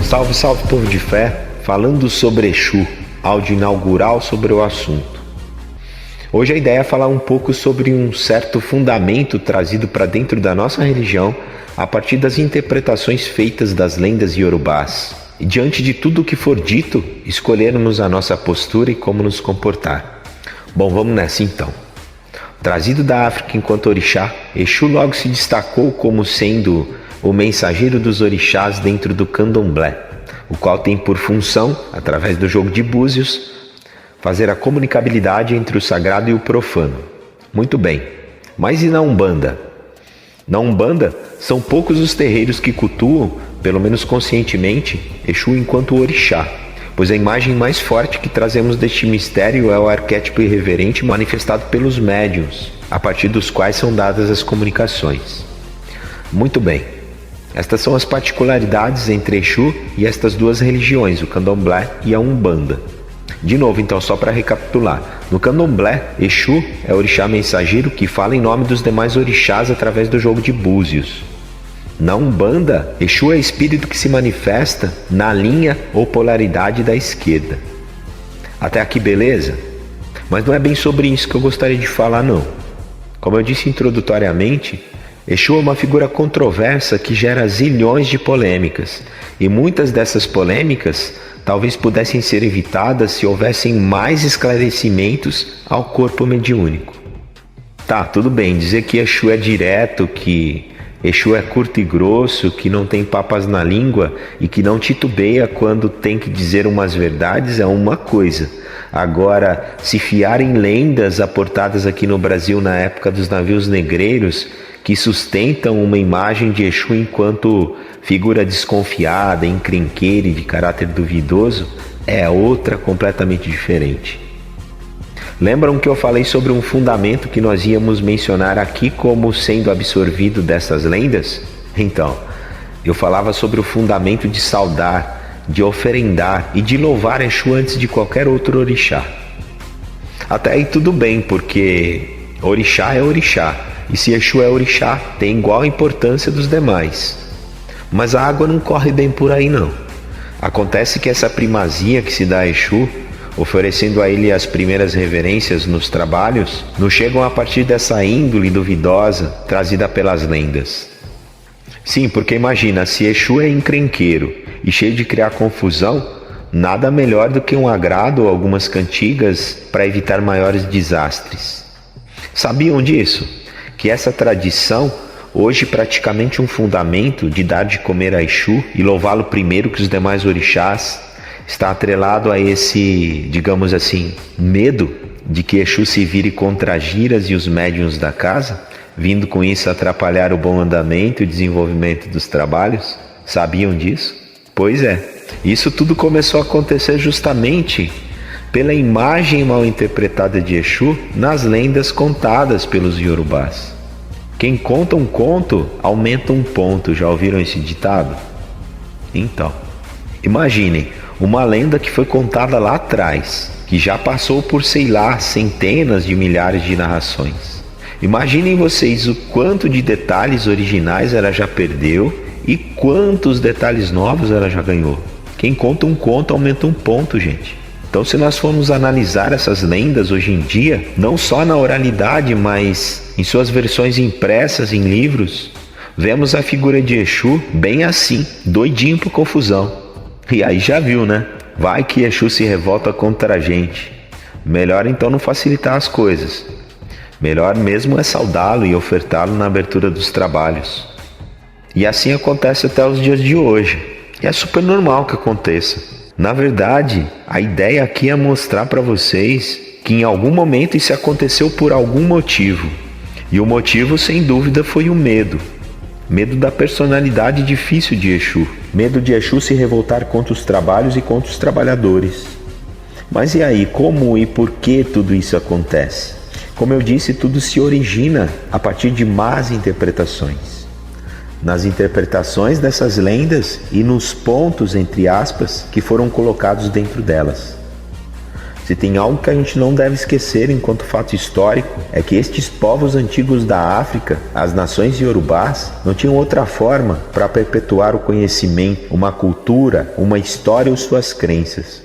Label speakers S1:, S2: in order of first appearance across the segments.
S1: Salve, salve, povo de fé, falando sobre Exu, áudio inaugural sobre o assunto. Hoje a ideia é falar um pouco sobre um certo fundamento trazido para dentro da nossa religião a partir das interpretações feitas das lendas iorubás. E diante de tudo o que for dito, escolhermos a nossa postura e como nos comportar. Bom, vamos nessa então. Trazido da África enquanto orixá, Exu logo se destacou como sendo o mensageiro dos orixás dentro do candomblé, o qual tem por função, através do jogo de búzios, fazer a comunicabilidade entre o sagrado e o profano. Muito bem, mas e na Umbanda? Na Umbanda, são poucos os terreiros que cultuam, pelo menos conscientemente, Exu enquanto orixá, pois a imagem mais forte que trazemos deste mistério é o arquétipo irreverente manifestado pelos médiuns, a partir dos quais são dadas as comunicações. Muito bem. Estas são as particularidades entre Exu e estas duas religiões, o candomblé e a Umbanda. De novo, então, só para recapitular. No candomblé, Exu é o orixá mensageiro que fala em nome dos demais orixás através do jogo de búzios. Na Umbanda, Exu é espírito que se manifesta na linha ou polaridade da esquerda. Até aqui, beleza? Mas não é bem sobre isso que eu gostaria de falar, não. Como eu disse introdutoriamente, Exu é uma figura controversa que gera zilhões de polêmicas, e muitas dessas polêmicas talvez pudessem ser evitadas se houvessem mais esclarecimentos ao corpo mediúnico. Tá, tudo bem, dizer que Exu é direto, que Exu é curto e grosso, que não tem papas na língua e que não titubeia quando tem que dizer umas verdades é uma coisa. Agora, se fiar em lendas aportadas aqui no Brasil na época dos navios negreiros, que sustentam uma imagem de Exu enquanto figura desconfiada, encrenqueira e de caráter duvidoso, é outra completamente diferente. Lembram que eu falei sobre um fundamento que nós íamos mencionar aqui como sendo absorvido dessas lendas? Então, eu falava sobre o fundamento de saudar, de oferendar e de louvar Exu antes de qualquer outro orixá. Até aí tudo bem, porque orixá é orixá. E se Exu é orixá, tem igual a importância dos demais. Mas a água não corre bem por aí não. Acontece que essa primazia que se dá a Exu, oferecendo a ele as primeiras reverências nos trabalhos, nos chegam a partir dessa índole duvidosa trazida pelas lendas. Sim, porque imagina, se Exu é encrenqueiro e cheio de criar confusão, nada melhor do que um agrado ou algumas cantigas para evitar maiores desastres. Sabiam disso? Que essa tradição, hoje praticamente um fundamento de dar de comer a Exu e louvá-lo primeiro que os demais orixás, está atrelado a esse, digamos assim, medo de que Exu se vire contra as giras e os médiuns da casa, vindo com isso atrapalhar o bom andamento e desenvolvimento dos trabalhos? Sabiam disso? Pois é, isso tudo começou a acontecer justamente pela imagem mal interpretada de Exu nas lendas contadas pelos iorubás. Quem conta um conto, aumenta um ponto. Já ouviram esse ditado? Então, imaginem, uma lenda que foi contada lá atrás, que já passou por, sei lá, centenas de milhares de narrações. Imaginem vocês o quanto de detalhes originais ela já perdeu e quantos detalhes novos ela já ganhou. Quem conta um conto, aumenta um ponto, gente. Então, se nós formos analisar essas lendas hoje em dia, não só na oralidade, mas em suas versões impressas em livros, vemos a figura de Exu bem assim, doidinho por confusão. E aí já viu, né? Vai que Exu se revolta contra a gente. Melhor então não facilitar as coisas. Melhor mesmo é saudá-lo e ofertá-lo na abertura dos trabalhos. E assim acontece até os dias de hoje. E é super normal que aconteça. Na verdade, a ideia aqui é mostrar para vocês que em algum momento isso aconteceu por algum motivo. E o motivo, sem dúvida, foi o medo. Medo da personalidade difícil de Exu. Medo de Exu se revoltar contra os trabalhos e contra os trabalhadores. Mas e aí, como e por que tudo isso acontece? Como eu disse, tudo se origina a partir de más interpretações. nas interpretações dessas lendas e nos pontos, entre aspas, que foram colocados dentro delas. Se tem algo que a gente não deve esquecer enquanto fato histórico, é que estes povos antigos da África, as nações iorubás, não tinham outra forma para perpetuar o conhecimento, uma cultura, uma história ou suas crenças.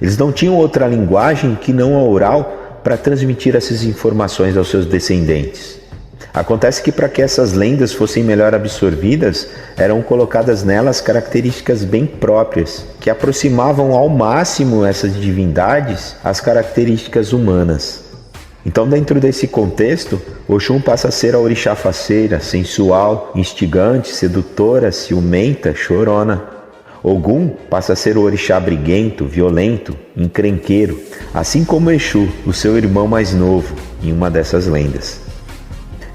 S1: Eles não tinham outra linguagem que não a oral para transmitir essas informações aos seus descendentes. Acontece que para que essas lendas fossem melhor absorvidas, eram colocadas nelas características bem próprias, que aproximavam ao máximo essas divindades às características humanas. Então, dentro desse contexto, Oxum passa a ser a orixá faceira, sensual, instigante, sedutora, ciumenta, chorona. Ogum passa a ser o orixá briguento, violento, encrenqueiro, assim como Exu, o seu irmão mais novo, em uma dessas lendas.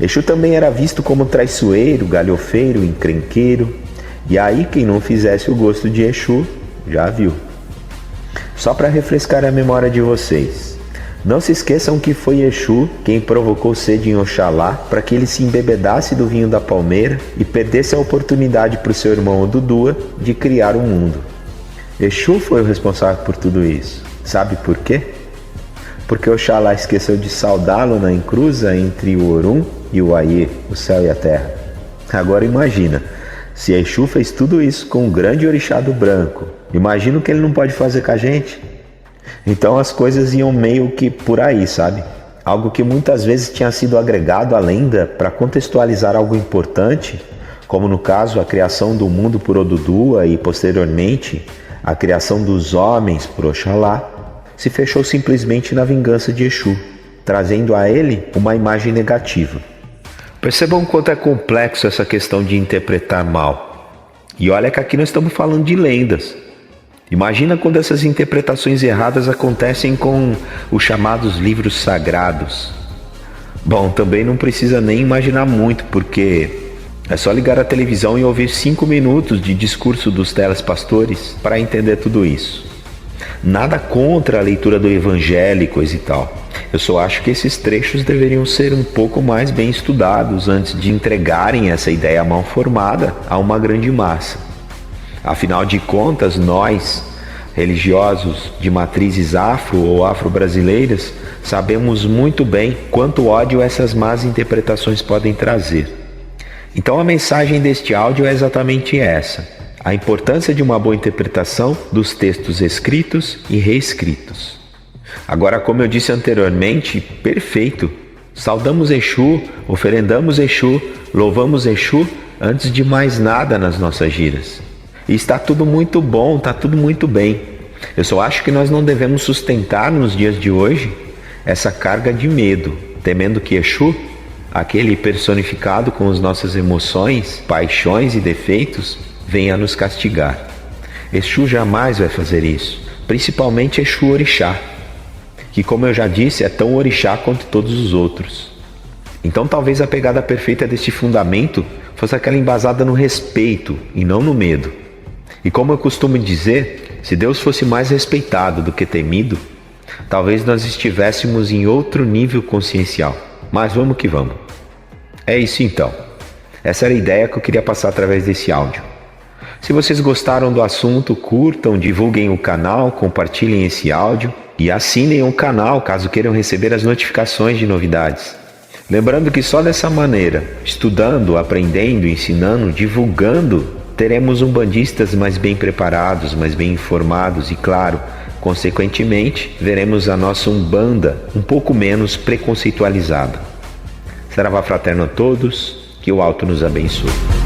S1: Exu também era visto como traiçoeiro, galhofeiro, encrenqueiro, e aí quem não fizesse o gosto de Exu, já viu. Só para refrescar a memória de vocês, não se esqueçam que foi Exu quem provocou sede em Oxalá para que ele se embebedasse do vinho da palmeira e perdesse a oportunidade para o seu irmão Odudua de criar o mundo. Exu foi o responsável por tudo isso. Sabe por quê? Porque Oxalá esqueceu de saudá-lo na encruza entre o Orum e o Aie, o céu e a terra. Agora imagina, se Exu fez tudo isso com o grande orixá do branco, imagina o que ele não pode fazer com a gente? Então as coisas iam meio que por aí, sabe? Algo que muitas vezes tinha sido agregado à lenda para contextualizar algo importante, como no caso a criação do mundo por Odudua e posteriormente a criação dos homens por Oxalá, se fechou simplesmente na vingança de Exu, trazendo a ele uma imagem negativa. Percebam quanto é complexo essa questão de interpretar mal. E olha que aqui nós estamos falando de lendas. Imagina quando essas interpretações erradas acontecem com os chamados livros sagrados. Bom, também não precisa nem imaginar muito, porque é só ligar a televisão e ouvir 5 minutos de discurso dos telespastores para entender tudo isso. Nada contra a leitura do evangelho e coisa e tal. Eu só acho que esses trechos deveriam ser um pouco mais bem estudados antes de entregarem essa ideia mal formada a uma grande massa. Afinal de contas, nós, religiosos de matrizes afro ou afro-brasileiras, sabemos muito bem quanto ódio essas más interpretações podem trazer. Então a mensagem deste áudio é exatamente essa: a importância de uma boa interpretação dos textos escritos e reescritos. Agora, como eu disse anteriormente, perfeito. Saudamos Exu, oferendamos Exu, louvamos Exu antes de mais nada nas nossas giras. E está tudo muito bom, está tudo muito bem. Eu só acho que nós não devemos sustentar nos dias de hoje essa carga de medo, temendo que Exu, aquele personificado com as nossas emoções, paixões e defeitos, venha nos castigar. Exu jamais vai fazer isso, principalmente Exu Orixá, que, como eu já disse, é tão orixá quanto todos os outros. Então talvez a pegada perfeita deste fundamento fosse aquela embasada no respeito e não no medo. E como eu costumo dizer, se Deus fosse mais respeitado do que temido, talvez nós estivéssemos em outro nível consciencial. Mas vamos que vamos. É isso então. Essa era a ideia que eu queria passar através desse áudio. Se vocês gostaram do assunto, curtam, divulguem o canal, compartilhem esse áudio e assinem o canal caso queiram receber as notificações de novidades. Lembrando que só dessa maneira, estudando, aprendendo, ensinando, divulgando, teremos umbandistas mais bem preparados, mais bem informados e, claro, consequentemente, veremos a nossa Umbanda um pouco menos preconceitualizada. Saravá fraterno a todos, que o alto nos abençoe.